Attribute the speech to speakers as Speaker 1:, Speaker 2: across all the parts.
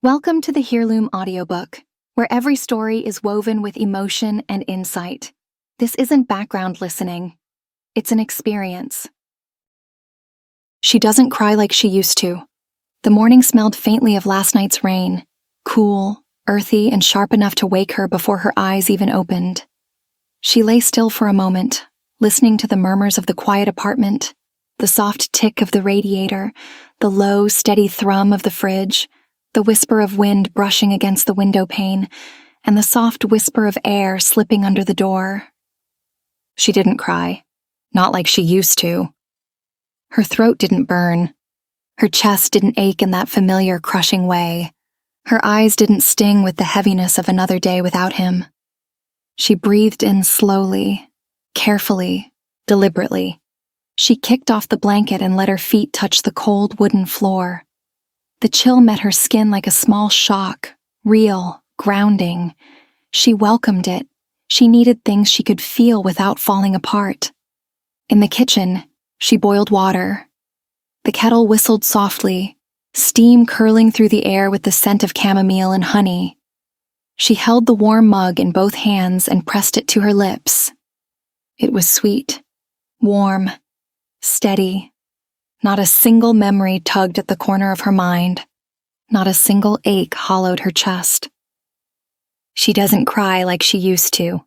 Speaker 1: Welcome to the HearLoom audiobook, where every story is woven with emotion and insight. This isn't background listening. It's an experience. She doesn't cry like she used to. The morning smelled faintly of last night's rain, cool, earthy, and sharp enough to wake her before her eyes even opened. She lay still for a moment, listening to the murmurs of the quiet apartment, the soft tick of the radiator, the low, steady thrum of the fridge, the whisper of wind brushing against the window pane, and the soft whisper of air slipping under the door. She didn't cry, not like she used to. Her throat didn't burn. Her chest didn't ache in that familiar crushing way. Her eyes didn't sting with the heaviness of another day without him. She breathed in slowly, carefully, deliberately. She kicked off the blanket and let her feet touch the cold wooden floor. The chill met her skin like a small shock, real, grounding. She welcomed it. She needed things she could feel without falling apart. In the kitchen, she boiled water. The kettle whistled softly, steam curling through the air with the scent of chamomile and honey. She held the warm mug in both hands and pressed it to her lips. It was sweet, warm, steady. Not a single memory tugged at the corner of her mind. Not a single ache hollowed her chest. She doesn't cry like she used to.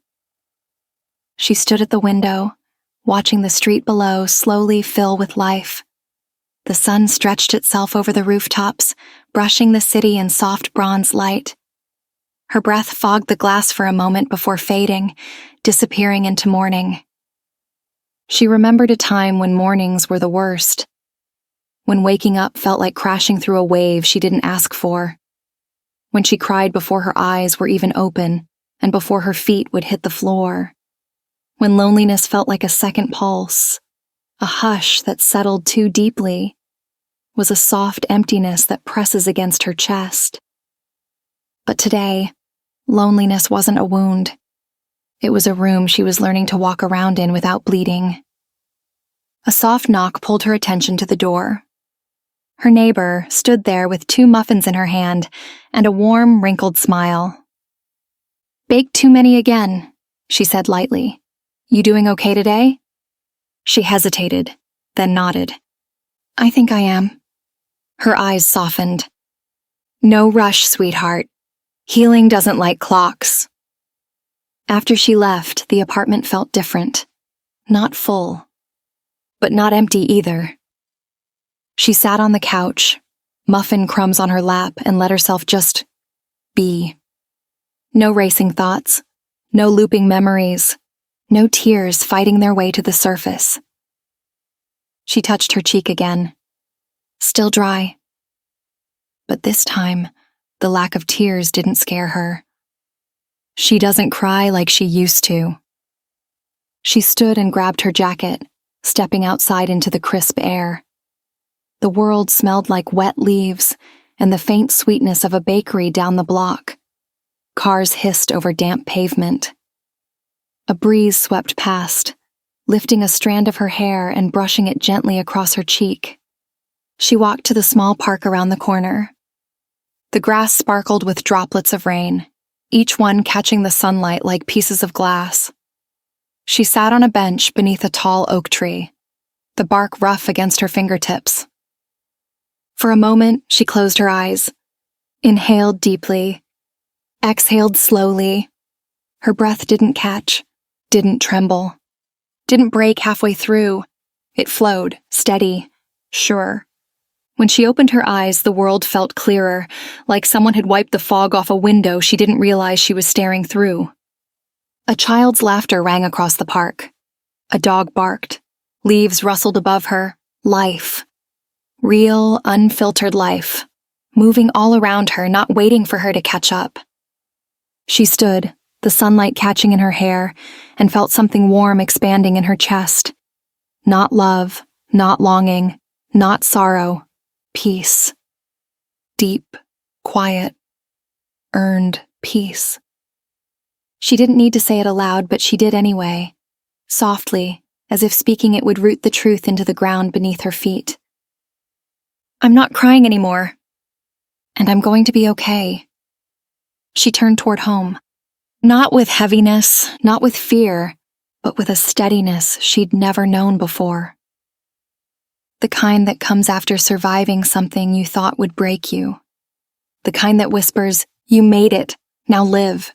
Speaker 1: She stood at the window, watching the street below slowly fill with life. The sun stretched itself over the rooftops, brushing the city in soft bronze light. Her breath fogged the glass for a moment before fading, disappearing into morning. She remembered a time when mornings were the worst. When waking up felt like crashing through a wave she didn't ask for. When she cried before her eyes were even open and before her feet would hit the floor. When loneliness felt like a second pulse, a hush that settled too deeply, was a soft emptiness that presses against her chest. But today, loneliness wasn't a wound. It was a room she was learning to walk around in without bleeding. A soft knock pulled her attention to the door. Her neighbor stood there with 2 muffins in her hand and a warm, wrinkled smile. "Baked too many again," she said lightly. "You doing okay today?" She hesitated, then nodded. "I think I am." Her eyes softened. "No rush, sweetheart. Healing doesn't like clocks." After she left, the apartment felt different. Not full, but not empty either. She sat on the couch, muffin crumbs on her lap, and let herself just be. No racing thoughts, no looping memories, no tears fighting their way to the surface. She touched her cheek again. Still dry. But this time, the lack of tears didn't scare her. She doesn't cry like she used to. She stood and grabbed her jacket, stepping outside into the crisp air. The world smelled like wet leaves and the faint sweetness of a bakery down the block. Cars hissed over damp pavement. A breeze swept past, lifting a strand of her hair and brushing it gently across her cheek. She walked to the small park around the corner. The grass sparkled with droplets of rain, each one catching the sunlight like pieces of glass. She sat on a bench beneath a tall oak tree, the bark rough against her fingertips. For a moment, she closed her eyes, inhaled deeply, exhaled slowly. Her breath didn't catch, didn't tremble, didn't break halfway through. It flowed, steady, sure. When she opened her eyes, the world felt clearer, like someone had wiped the fog off a window she didn't realize she was staring through. A child's laughter rang across the park. A dog barked. Leaves rustled above her. Life. Real, unfiltered life, moving all around her, not waiting for her to catch up. She stood, the sunlight catching in her hair, and felt something warm expanding in her chest. Not love, not longing, not sorrow, peace. Deep, quiet, earned peace. She didn't need to say it aloud, but she did anyway, softly, as if speaking it would root the truth into the ground beneath her feet. "I'm not crying anymore." and I'm going to be okay. She turned toward home, not with heaviness, not with fear, but with a steadiness she'd never known before. The kind that comes after surviving something you thought would break you. The kind that whispers, "You made it, now live."